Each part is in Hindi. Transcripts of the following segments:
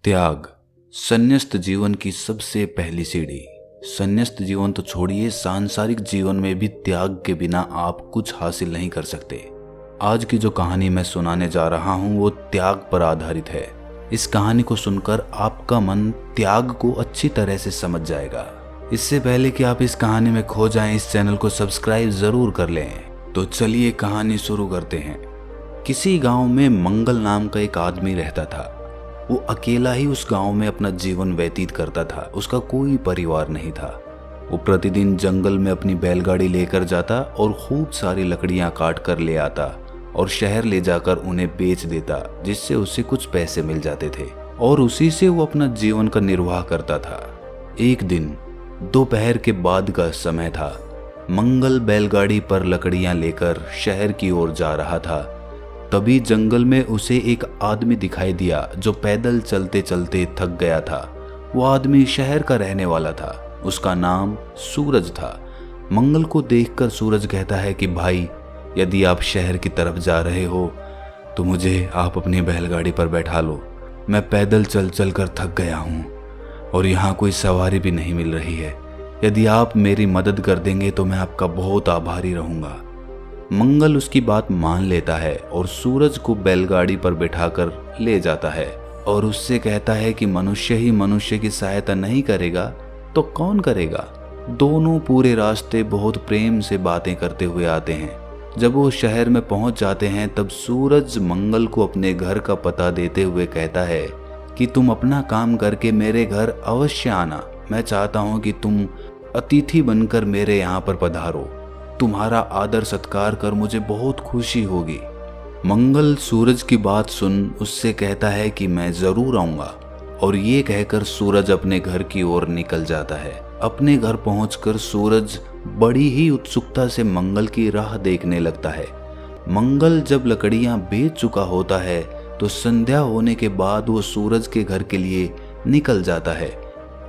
त्याग संन्यास्त जीवन की सबसे पहली सीढ़ी। संन्यास्त जीवन तो छोड़िए, सांसारिक जीवन में भी त्याग के बिना आप कुछ हासिल नहीं कर सकते। आज की जो कहानी मैं सुनाने जा रहा हूँ वो त्याग पर आधारित है। इस कहानी को सुनकर आपका मन त्याग को अच्छी तरह से समझ जाएगा। इससे पहले कि आप इस कहानी में खो जाएं, इस चैनल को सब्सक्राइब जरूर कर लें। तो चलिए कहानी शुरू करते हैं। किसी गांव में मंगल नाम का एक आदमी रहता था। वो अकेला ही उस गांव में अपना जीवन व्यतीत करता था। उसका कोई परिवार नहीं था। वो प्रतिदिन जंगल में अपनी बैलगाड़ी लेकर जाता और खूब सारी लकड़ियां काट कर ले आता और शहर ले जाकर उन्हें बेच देता, जिससे उसे कुछ पैसे मिल जाते थे और उसी से वो अपना जीवन का निर्वाह करता था। एक दिन दोपहर के बाद का समय था। मंगल बैलगाड़ी पर लकड़ियां लेकर शहर की ओर जा रहा था। तभी जंगल में उसे एक आदमी दिखाई दिया जो पैदल चलते चलते थक गया था। वो आदमी शहर का रहने वाला था। उसका नाम सूरज था। मंगल को देखकर सूरज कहता है कि भाई, यदि आप शहर की तरफ जा रहे हो तो मुझे आप अपनी बैलगाड़ी पर बैठा लो। मैं पैदल चल चल कर थक गया हूँ और यहाँ कोई सवारी भी नहीं मिल रही है। यदि आप मेरी मदद कर देंगे तो मैं आपका बहुत आभारी रहूँगा। मंगल उसकी बात मान लेता है और सूरज को बैलगाड़ी पर बिठाकर ले जाता है और उससे कहता है कि मनुष्य ही मनुष्य की सहायता नहीं करेगा तो कौन करेगा। दोनों पूरे रास्ते बहुत प्रेम से बातें करते हुए आते हैं। जब वो शहर में पहुंच जाते हैं तब सूरज मंगल को अपने घर का पता देते हुए कहता है कि तुम अपना काम करके मेरे घर अवश्य आना। मैं चाहता हूं कि तुम अतिथि बनकर मेरे यहाँ पर पधारो। तुम्हारा आदर सत्कार कर मुझे बहुत खुशी होगी। मंगल सूरज की बात सुन उससे कहता है कि मैं जरूर आऊंगा और ये कहकर सूरज अपने घर की ओर निकल जाता है। अपने घर पहुंचकर सूरज बड़ी ही उत्सुकता से मंगल की राह देखने लगता है। मंगल जब लकड़ियां बेच चुका होता है तो संध्या होने के बाद वो सूरज के घर के लिए निकल जाता है।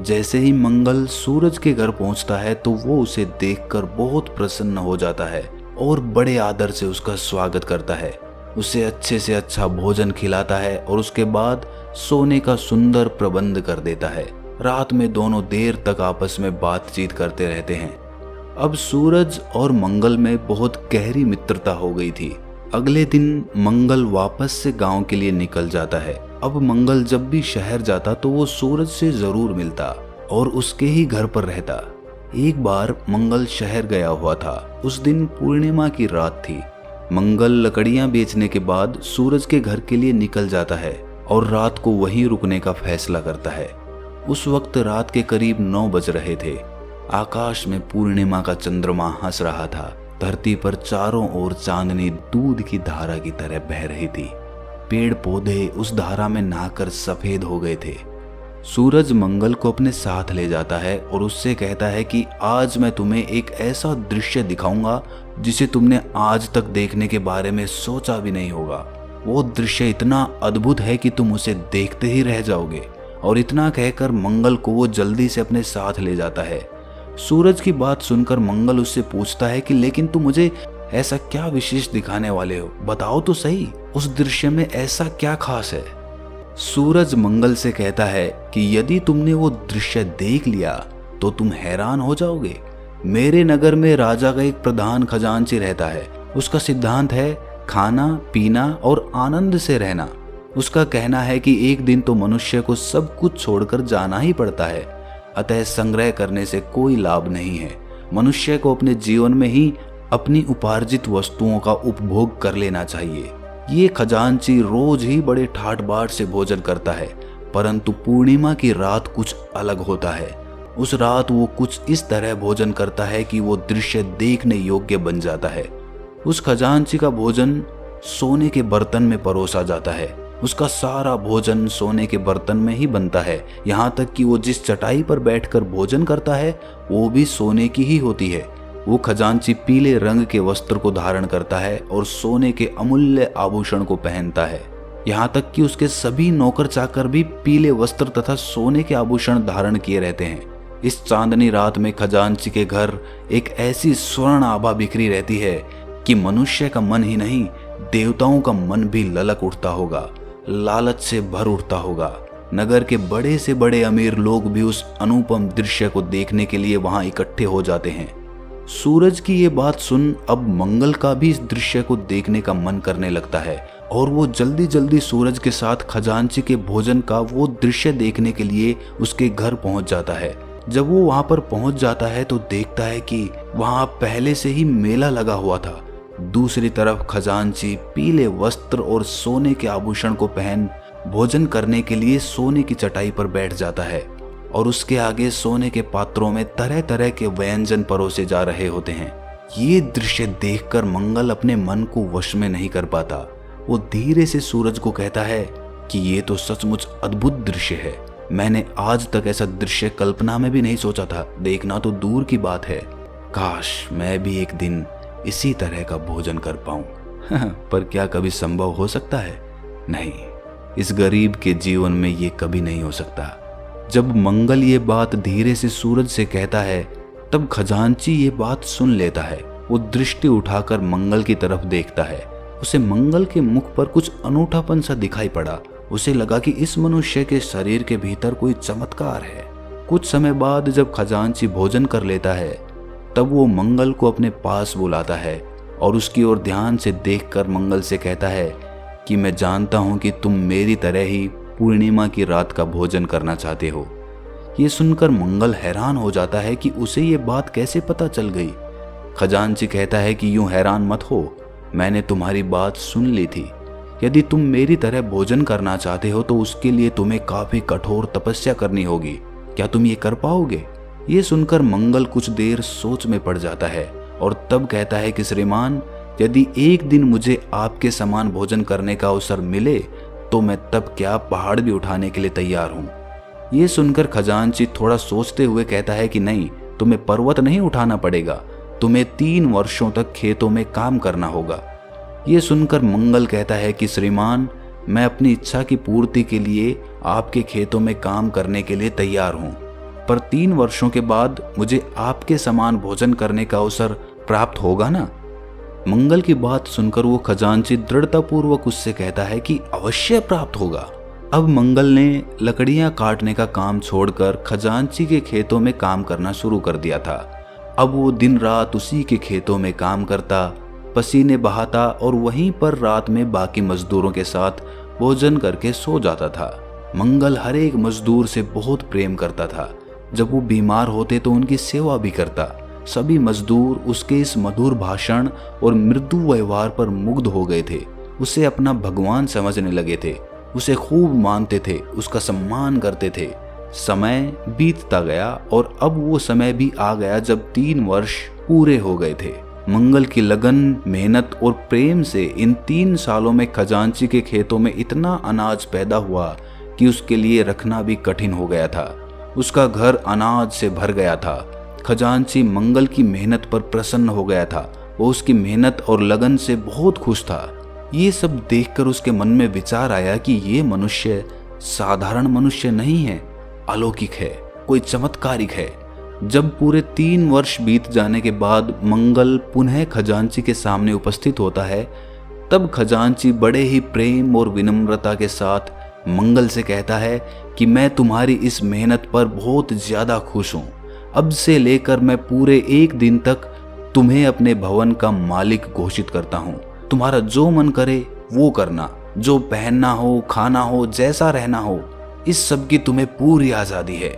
जैसे ही मंगल सूरज के घर पहुंचता है तो वो उसे देखकर बहुत प्रसन्न हो जाता है और बड़े आदर से उसका स्वागत करता है। उसे अच्छे से अच्छा भोजन खिलाता है और उसके बाद सोने का सुंदर प्रबंध कर देता है। रात में दोनों देर तक आपस में बातचीत करते रहते हैं। अब सूरज और मंगल में बहुत गहरी मित्रता हो गई थी। अगले दिन मंगल वापस से गांव के लिए निकल जाता है। अब मंगल जब भी शहर जाता तो वो सूरज से जरूर मिलता और उसके ही घर पर रहता। एक बार मंगल शहर गया हुआ था। उस दिन पूर्णिमा की रात थी। मंगल लकड़ियां बेचने के बाद सूरज के घर के लिए निकल जाता है और रात को वहीं रुकने का फैसला करता है। उस वक्त रात के करीब 9 बज रहे थे। आकाश में पूर्णिमा का चंद्रमा हंस रहा था। धरती पर चारों ओर चांदनी दूध की धारा की तरह बह रही थी। पेड़ पौधे उस धारा में नहाकर सफेद हो गए थे। सूरज मंगल को अपने साथ ले जाता है और उससे कहता है कि आज मैं तुम्हें एक ऐसा दृश्य दिखाऊंगा जिसे तुमने आज तक देखने के बारे में सोचा भी नहीं होगा। वो दृश्य इतना अद्भुत है कि तुम उसे देखते ही रह जाओगे। और इतना कहकर मंगल को वो जल्दी से अपने साथ ले जाता है। सूरज की बात सुनकर मंगल उससे पूछता है कि लेकिन तुम मुझे ऐसा क्या विशेष दिखाने वाले हो, बताओ तो सही, उस दृश्य में ऐसा क्या खास है। सूरज मंगल से कहता है कि यदि तुमने वो दृश्य देख लिया तो तुम हैरान हो जाओगे। मेरे नगर में राजा का एक प्रधान खजांची रहता है। उसका सिद्धांत है खाना पीना और आनंद से रहना। उसका कहना है कि एक दिन तो मनुष्य को सब कुछ छोड़कर जाना ही पड़ता है, अतः संग्रह करने से कोई लाभ नहीं है। मनुष्य को अपने जीवन में ही अपनी उपार्जित वस्तुओं का उपभोग कर लेना चाहिए। ये खजांची रोज ही बड़े ठाट बाट से भोजन करता है, परंतु पूर्णिमा की रात कुछ अलग होता है। उस रात वो कुछ इस तरह भोजन करता है कि वो दृश्य देखने योग्य बन जाता है। उस खजांची का भोजन सोने के बर्तन में परोसा जाता है। उसका सारा भोजन सोने के बर्तन में ही बनता है। यहाँ तक कि वो जिस चटाई पर बैठकर भोजन करता है वो भी सोने की ही होती है। वो खजांची पीले रंग के वस्त्र को धारण करता है और सोने के अमूल्य आभूषण को पहनता है। यहाँ तक कि उसके सभी नौकर चाकर भी पीले वस्त्र तथा सोने के आभूषण धारण किए रहते हैं। इस चांदनी रात में खजांची के घर एक ऐसी स्वर्ण आभा बिखरी रहती है कि मनुष्य का मन ही नहीं, देवताओं का मन भी ललक उठता होगा, लालच से भर उठता होगा। नगर के बड़े से बड़े अमीर लोग भी उस अनुपम दृश्य को देखने के लिए वहां इकट्ठे हो जाते हैं। सूरज की ये बात सुन अब मंगल का भी इस दृश्य को देखने का मन करने लगता है और वो जल्दी जल्दी सूरज के साथ खजांची के भोजन का वो दृश्य देखने के लिए उसके घर पहुंच जाता है। जब वो वहां पर पहुंच जाता है तो देखता है कि वहां पहले से ही मेला लगा हुआ था। दूसरी तरफ खजांची पीले वस्त्र और सोने के आभूषण को पहन भोजन करने के लिए सोने की चटाई पर बैठ जाता है और उसके आगे सोने के पात्रों में तरह तरह के व्यंजन परोसे जा रहे होते हैं। ये दृश्य देखकर मंगल अपने मन को वश में नहीं कर पाता। वो धीरे से सूरज को कहता है कि ये तो सचमुच अद्भुत दृश्य है। मैंने आज तक ऐसा दृश्य कल्पना में भी नहीं सोचा था, देखना तो दूर की बात है। काश मैं भी एक दिन इसी तरह का भोजन कर पाऊं। पर क्या कभी संभव हो सकता है? नहीं, इस गरीब के जीवन में ये कभी नहीं हो सकता। जब मंगल ये बात धीरे से सूरज से कहता है तब खजांची ये बात सुन लेता है। वो दृष्टि उठाकर मंगल की तरफ देखता है। उसे मंगल के मुख पर कुछ अनूठापन सा दिखाई पड़ा। उसे लगा कि इस मनुष्य के शरीर के भीतर कोई चमत्कार है। कुछ समय बाद जब खजांची भोजन कर लेता है तब वो मंगल को अपने पास बुलाता है और उसकी ओर ध्यान से देखकर मंगल से कहता है कि मैं जानता हूं कि तुम मेरी तरह ही पूर्णिमा की रात का भोजन करना चाहते हो। ये सुनकर मंगल हैरान हो जाता है कि उसे ये बात कैसे पता चल गई। खजांची कहता है कि यूं हैरान मत हो, मैंने तुम्हारी बात सुन ली थी। यदि तुम मेरी तरह भोजन करना चाहते हो तो उसके लिए तुम्हें काफी कठोर तपस्या करनी होगी। क्या तुम ये कर पाओगे? ये सुनकर मंगल कुछ देर सोच में पड़ जाता है और तब कहता है कि श्रीमान, यदि एक दिन मुझे आपके समान भोजन करने का अवसर मिले तो मैं तब क्या पहाड़ भी उठाने के लिए तैयार हूँ। ये सुनकर खजांची थोड़ा सोचते हुए कहता है कि नहीं, तुम्हें पर्वत नहीं उठाना पड़ेगा, तुम्हें 3 वर्षों तक खेतों में काम करना होगा। ये सुनकर मंगल कहता है कि श्रीमान, मैं अपनी इच्छा की पूर्ति के लिए आपके खेतों में काम करने के लिए तैयार हूँ, पर 3 वर्षों के बाद मुझे आपके समान भोजन करने का अवसर प्राप्त होगा ना? मंगल की बात सुनकर वो खजांची दृढ़तापूर्वक उससे कहता है कि अवश्य प्राप्त होगा। अब मंगल ने लकड़ियां काटने का काम छोड़कर खजांची के खेतों में काम करना शुरू कर दिया था। अब वो दिन रात उसी के खेतों में काम करता, पसीने बहाता और वहीं पर रात में बाकी मजदूरों के साथ भोजन करके सो जाता था। मंगल हर एक मजदूर से बहुत प्रेम करता था। जब वो बीमार होते तो उनकी सेवा भी करता। सभी मजदूर उसके इस मधुर भाषण और मृदु व्यवहार पर मुग्ध हो गए थे। उसे अपना भगवान समझने लगे थे, उसे खूब मानते थे, उसका सम्मान करते थे। समय बीतता गया और अब वो समय भी आ गया जब 3 वर्ष पूरे हो गए थे। मंगल की लगन, मेहनत और प्रेम से इन 3 सालों में खजांची के खेतों में इतना अनाज पैदा हुआ कि उसके लिए रखना भी कठिन हो गया था। उसका घर अनाज से भर गया था। खजांची मंगल की मेहनत पर प्रसन्न हो गया था। वो उसकी मेहनत और लगन से बहुत खुश था। ये सब देखकर उसके मन में विचार आया कि ये मनुष्य साधारण मनुष्य नहीं है, अलौकिक है, कोई चमत्कारिक है। जब पूरे 3 वर्ष बीत जाने के बाद मंगल पुनः खजांची के सामने उपस्थित होता है तब खजांची बड़े ही प्रेम और विनम्रता के साथ मंगल से कहता है कि मैं तुम्हारी इस मेहनत पर बहुत ज्यादा खुश हूँ। अब से लेकर मैं पूरे 1 दिन तक तुम्हें अपने भवन का मालिक घोषित करता हूँ। तुम्हारा जो मन करे वो करना, जो पहनना हो, खाना हो, जैसा रहना हो, इस सब की तुम्हें पूरी आजादी है।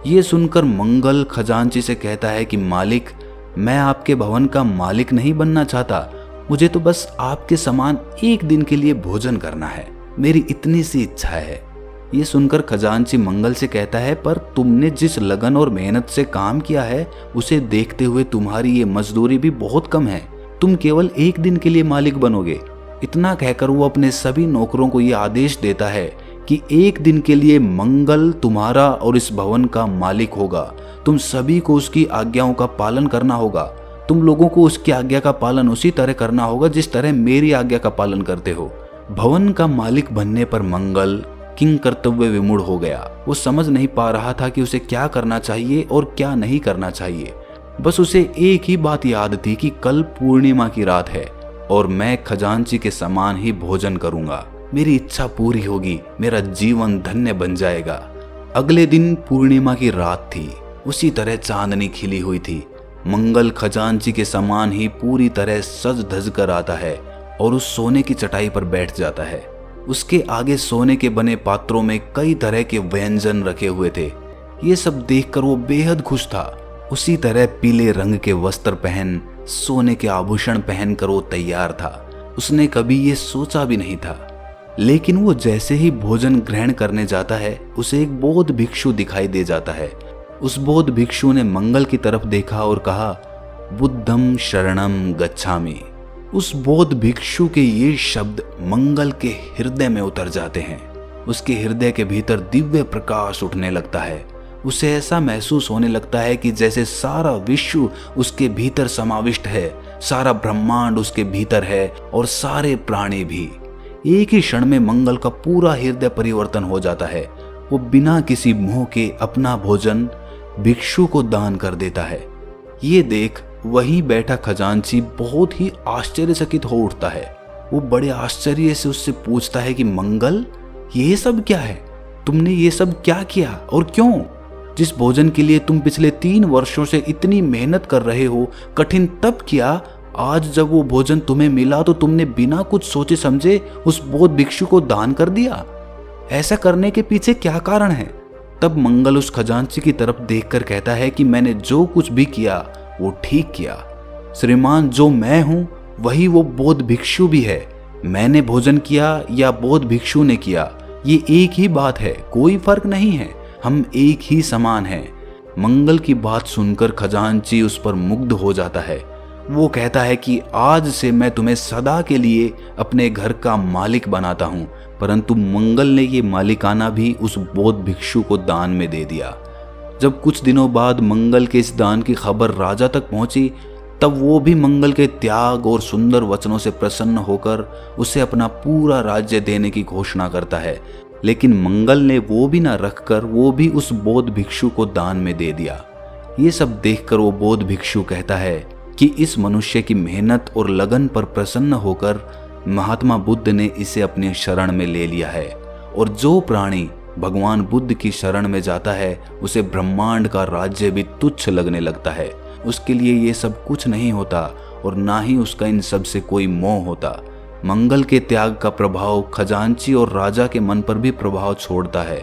ये सुनकर मंगल खजांची से कहता है कि मालिक, मैं आपके भवन का मालिक नहीं बनना चाहता, मुझे तो बस आपके समान 1 दिन के लिए भोजन करना है, मेरी इतनी सी इच्छा है। ये सुनकर खजांची मंगल से कहता है, पर तुमने जिस लगन और मेहनत से काम किया है उसे देखते हुए तुम्हारी ये मजदूरी भी बहुत कम है, तुम केवल 1 दिन के लिए मालिक बनोगे। इतना कहकर वो अपने सभी नौकरों को ये आदेश देता है कि 1 दिन के लिए मंगल तुम्हारा और इस भवन का मालिक होगा। तुम सभी को उसकी आज्ञाओं का पालन करना होगा। तुम लोगों को उसकी आज्ञा का पालन उसी तरह करना होगा जिस तरह मेरी आज्ञा का पालन करते हो। भवन का मालिक बनने पर मंगल किंग कर्तव्य विमूढ़ हो गया। वो समझ नहीं पा रहा था कि उसे क्या करना चाहिए और क्या नहीं करना चाहिए। बस उसे एक ही बात याद थी कि कल पूर्णिमा की रात है और मैं खजांची के समान ही भोजन करूंगा। मेरी इच्छा पूरी होगी, मेरा जीवन धन्य बन जाएगा। अगले दिन पूर्णिमा की रात थी। उसी तरह चांदनी खिली हुई थी। मंगल खजांची के समान ही पूरी तरह सज धज कर आता है और उस सोने की चटाई पर बैठ जाता है। उसके आगे सोने के बने पात्रों में कई तरह के व्यंजन रखे हुए थे। ये सब देखकर वो बेहद खुश था। उसी तरह पीले रंग के वस्त्र पहन, सोने के आभूषण पहनकर वो तैयार था। उसने कभी ये सोचा भी नहीं था। लेकिन वो जैसे ही भोजन ग्रहण करने जाता है, उसे एक बौद्ध भिक्षु दिखाई दे जाता है। उस बौद्ध भिक्षु ने मंगल की तरफ देखा और कहा, बुद्धम शरणम गच्छामि। उस बौद्ध भिक्षु के ये शब्द मंगल के हृदय में उतर जाते हैं। उसके हृदय के भीतर दिव्य प्रकाश उठने लगता है। उसे ऐसा महसूस होने लगता है कि जैसे सारा विश्व उसके भीतर समाविष्ट है, सारा ब्रह्मांड उसके भीतर है और सारे प्राणी भी। एक ही क्षण में मंगल का पूरा हृदय परिवर्तन हो जाता है। वो बिना किसी मोह के अपना भोजन भिक्षु को दान कर देता है। ये देख वहीं बैठा खजांची बहुत ही आश्चर्यचकित हो उठता है। वो बड़े आश्चर्य से उससे पूछता है कि मंगल, ये सब क्या है? तुमने ये सब क्या किया और क्यों? जिस भोजन के लिए तुम पिछले 3 वर्षों से इतनी मेहनत कर रहे हो, कठिन तप किया, आज जब वो भोजन तुम्हें मिला तो तुमने बिना कुछ सोचे समझे उस बौद्ध भिक्षु को दान कर दिया। ऐसा करने के पीछे क्या कारण है? तब मंगल उस खजांची की तरफ देखकर कहता है कि मैंने जो कुछ भी किया वो ठीक किया। श्रीमान, जो मैं हूं वही वो बौद्ध भिक्षु भी है। मैंने भोजन किया या बौद्ध भिक्षु ने किया, ये एक ही बात है, कोई फर्क नहीं है। हम एक ही समान हैं। मंगल की बात सुनकर खजांची उस पर मुग्ध हो जाता है। वो कहता है कि आज से मैं तुम्हें सदा के लिए अपने घर का मालिक बनाता हूँ। परंतु मंगल ने ये मालिकाना भी उस बौद्ध भिक्षु को दान में दे दिया। जब कुछ दिनों बाद मंगल के इस दान की खबर राजा तक पहुंची, तब वो भी मंगल के त्याग और सुंदर वचनों से प्रसन्न होकर उसे अपना पूरा राज्य देने की घोषणा करता है। लेकिन मंगल ने वो भी ना रखकर वो भी उस बौद्ध भिक्षु को दान में दे दिया। ये सब देखकर वो बौद्ध भिक्षु कहता है कि इस मनुष्य की मेहनत और लगन पर प्रसन्न होकर महात्मा बुद्ध ने इसे अपनी शरण में ले लिया है। और जो प्राणी भगवान बुद्ध की शरण में जाता है, उसे ब्रह्मांड का राज्य भी तुच्छ लगने लगता है। उसके लिए ये सब कुछ नहीं होता और ना ही उसका इन सब से कोई मोह होता। मंगल के त्याग का प्रभाव खजांची और राजा के मन पर भी प्रभाव छोड़ता है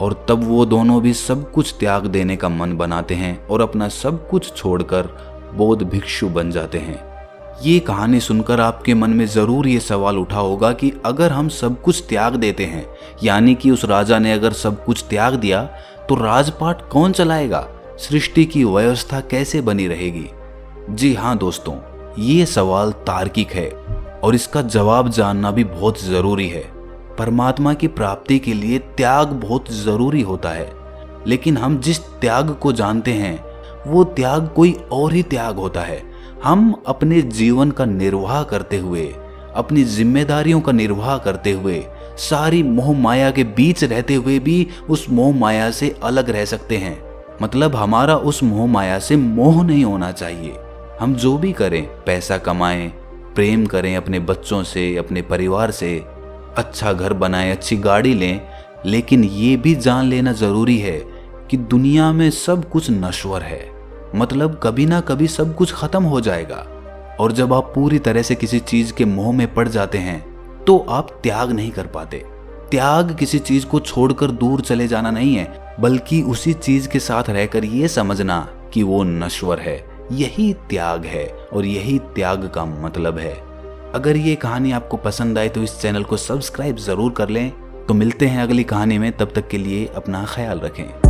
और तब वो दोनों भी सब कुछ त्याग देने का मन बनाते हैं और अपना सब कुछ छोड़कर बौद्ध भिक्षु बन जाते हैं। ये कहानी सुनकर आपके मन में जरूर ये सवाल उठा होगा कि अगर हम सब कुछ त्याग देते हैं, यानी कि उस राजा ने अगर सब कुछ त्याग दिया, तो राजपाट कौन चलाएगा? सृष्टि की व्यवस्था कैसे बनी रहेगी? जी हाँ दोस्तों, ये सवाल तार्किक है और इसका जवाब जानना भी बहुत जरूरी है। परमात्मा की प्राप्ति के लिए त्याग बहुत जरूरी होता है, लेकिन हम जिस त्याग को जानते हैं वो त्याग कोई और ही त्याग होता है। हम अपने जीवन का निर्वाह करते हुए, अपनी जिम्मेदारियों का निर्वाह करते हुए, सारी मोह माया के बीच रहते हुए भी उस मोह माया से अलग रह सकते हैं। मतलब हमारा उस मोह माया से मोह नहीं होना चाहिए। हम जो भी करें, पैसा कमाएं, प्रेम करें अपने बच्चों से, अपने परिवार से, अच्छा घर बनाएं, अच्छी गाड़ी लें, लेकिन ये भी जान लेना जरूरी है कि दुनिया में सब कुछ नश्वर है। मतलब कभी ना कभी सब कुछ खत्म हो जाएगा। और जब आप पूरी तरह से किसी चीज के मोह में पड़ जाते हैं तो आप त्याग नहीं कर पाते। त्याग किसी चीज को छोड़कर दूर चले जाना नहीं है, बल्कि उसी चीज के साथ रहकर ये समझना कि वो नश्वर है। यही त्याग है और यही त्याग का मतलब है। अगर ये कहानी आपको पसंद आए तो इस चैनल को सब्सक्राइब जरूर कर लें। तो मिलते हैं अगली कहानी में, तब तक के लिए अपना ख्याल रखें।